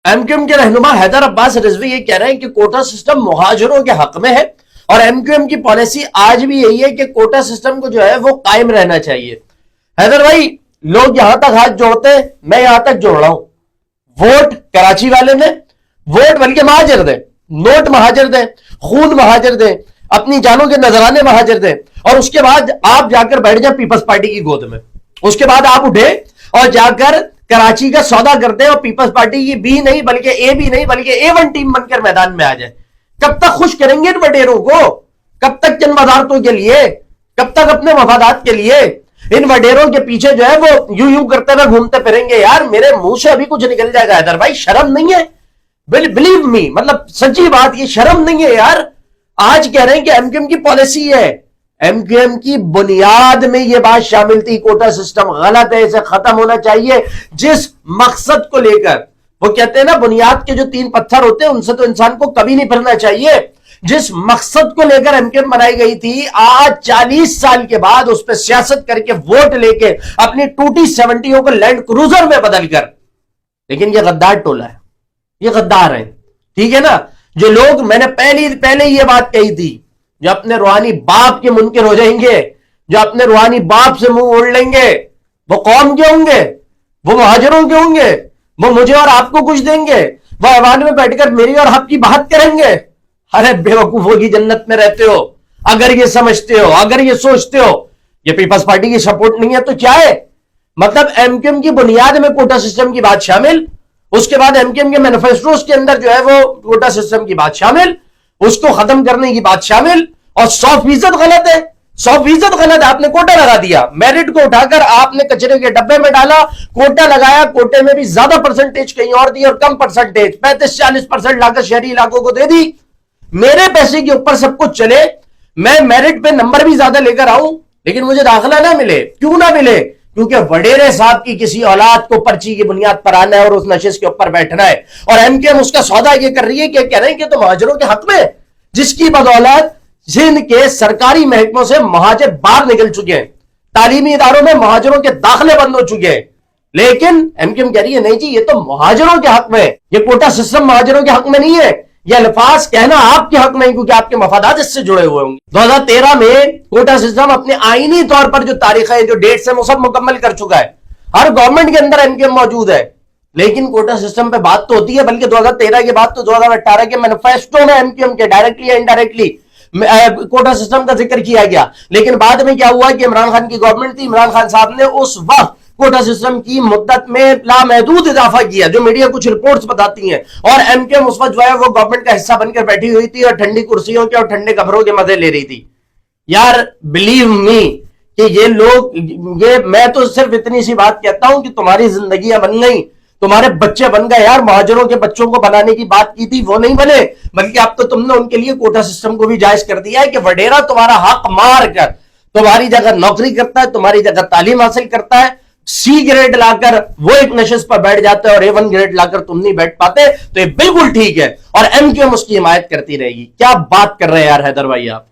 M Q M کے رہنما حیدر عباس رضوی یہ کہہ رہے ہیں کہ کوٹا سسٹم مہاجروں کے حق میں ہے، اور ایم کیو ایم کی پالیسی آج بھی یہی ہے کہ کوٹا سسٹم کو جو ہے وہ قائم رہنا چاہیے۔ حیدر بھائی، لوگ یہاں تک ہاتھ جوڑتے ہیں، میں یہاں تک جوڑ رہا ہوں، ووٹ کراچی والے نے، ووٹ بلکہ مہاجر دیں، نوٹ مہاجر دیں، خون مہاجر دیں، اپنی جانوں کے نذرانے مہاجر دیں، اور اس کے بعد آپ جا کر بیٹھ جائیں پیپلز پارٹی کی گود میں۔ اس کے بعد آپ اٹھے اور جا کر کراچی کا سودا کرتے ہیں اور پیپلز پارٹی کی بی نہیں بلکہ اے بھی نہیں بلکہ A1 ٹیم بن کر میدان میں آ جائے۔ کب تک خوش کریں گے ان وڈیروں کو؟ کب تک جن وزارتوں کے لیے؟ کب تک اپنے مفادات کے لیے؟ ان وڈیروں کے پیچھے جو ہے وہ یوں کرتے ہوئے گھومتے پھریں گے۔ یار میرے منہ سے ابھی کچھ نکل جائے گا حیدر بھائی، شرم نہیں ہے؟ بلیو می، مطلب سچی بات، یہ شرم نہیں ہے یار؟ آج کہہ رہے ہیں کہ ایم کیو ایم کی پالیسی ہے، ایم کیو ایم کی بنیاد میں یہ بات شامل تھی کوٹا سسٹم غلط ہے، اسے ختم ہونا چاہیے۔ جس مقصد کو لے کر وہ کہتے ہیں نا بنیاد کے جو 3 پتھر ہوتے ہیں ان سے تو انسان کو کبھی نہیں پھرنا چاہیے، جس مقصد کو لے کر ایم کیو ایم بنائی گئی تھی، آج 40 سال کے بعد اس پہ سیاست کر کے ووٹ لے کے اپنی ٹوٹی 70 کو لینڈ کروزر میں بدل کر، لیکن یہ غدار ٹولہ ہے، یہ غدار ہیں، ٹھیک ہے نا؟ جو لوگ، میں نے پہلے یہ بات کہی تھی، جو اپنے روحانی باپ کے منکر ہو جائیں گے، جو اپنے روحانی باپ سے منہ اوڑ لیں گے، وہ قوم کے ہوں گے، وہ مہاجروں کے ہوں گے، وہ مجھے اور آپ کو کچھ دیں گے، وہ ایوان میں بیٹھ کر میری اور آپ کی بات کریں گے۔ ارے بے وقوفوں کی جنت میں رہتے ہو اگر یہ سمجھتے ہو، اگر یہ سوچتے ہو۔ یہ پیپلز پارٹی کی سپورٹ نہیں ہے تو کیا ہے؟ مطلب ایم کیو ایم کی بنیاد میں کوٹا سسٹم کی بات شامل، اس کے بعد ایم کیو ایم کے مینیفیسٹوز کے اندر جو ہے وہ کوٹا سسٹم کی بات شامل، اس کو ختم کرنے کی بات شامل، اور 100% غلط ہے، 100% غلط ہے۔ آپ نے کوٹا لگا دیا، میرٹ کو اٹھا کر آپ نے کچرے کے ڈبے میں ڈالا، کوٹا لگایا، کوٹے میں بھی زیادہ پرسنٹیج کہیں اور دی اور کم پرسنٹیج 35-40% لا کر شہری علاقوں کو دے دی۔ میرے پیسے کے اوپر سب کچھ چلے، میں میرٹ پہ نمبر بھی زیادہ لے کر آؤں لیکن مجھے داخلہ نہ ملے۔ کیوں نہ ملے؟ کیونکہ وڈیرے صاحب کی کسی اولاد کو پرچی کی بنیاد پر آنا ہے اور اس نشست کے اوپر بیٹھنا ہے، اور ایم کیو ایم اس کا سودا یہ کر رہی ہے کہ کہہ رہے ہیں کہ تو مہاجروں کے حق میں، جس کی بدولت سندھ کے سرکاری محکموں سے مہاجر باہر نکل چکے ہیں، تعلیمی اداروں میں مہاجروں کے داخلے بند ہو چکے ہیں، لیکن ایم کیو ایم کہہ رہی ہے نہیں جی یہ تو مہاجروں کے حق میں، یہ کوٹا سسٹم مہاجروں کے حق میں نہیں ہے۔ یہ الفاظ کہنا آپ کے حق میں، کیونکہ آپ کے مفادات اس سے جڑے ہوئے ہوں گے۔ 2013 میں کوٹا سسٹم اپنے آئینی طور پر جو تاریخیں جو ڈیٹس ہیں وہ سب مکمل کر چکا ہے، ہر گورنمنٹ کے اندر ایم کیو ایم موجود ہے، لیکن کوٹا سسٹم پہ بات تو ہوتی ہے، بلکہ 2013 کے بعد تو 2018 کے مینیفیسٹو میں ایم کیو ایم کے ڈائریکٹلی یا انڈائریکٹلی کوٹا سسٹم کا ذکر کیا گیا، لیکن بعد میں کیا ہوا کہ عمران خان کی گورنمنٹ تھی، عمران خان صاحب نے اس وقت کوٹا سسٹم کی مدت میں لامحدود اضافہ کیا، جو میڈیا کچھ رپورٹس بتاتی ہیں، اور ایم کیو ایم اس وقت جو ہے وہ گورنمنٹ کا حصہ بن کر بیٹھی ہوئی تھی اور ٹھنڈی کرسیوں کے اور ٹھنڈے کمروں کے مزے لے رہی تھی۔ یار بلیو می کہ یہ لوگ، میں تو صرف اتنی سی بات کہتا ہوں کہ تمہاری زندگیاں بن گئی، تمہارے بچے بن گئے۔ یار مہاجروں کے بچوں کو بنانے کی بات کی تھی، وہ نہیں بنے، بلکہ اب تو تم نے ان کے لیے کوٹا سسٹم کو بھی جائز کر دیا ہے کہ وڈیرا تمہارا حق مار کر تمہاری جگہ نوکری کرتا ہے، تمہاری جگہ تعلیم حاصل کرتا ہے، سی گریڈ لا کر وہ ایک نشست پر بیٹھ جاتا ہے اور A1 گریڈ لا کر تم نہیں بیٹھ پاتے، تو یہ بالکل ٹھیک ہے، اور ایم کیو ایم اس کی حمایت کرتی رہے گی۔ کیا بات کر رہے ہیں یار حیدر بھائی آپ!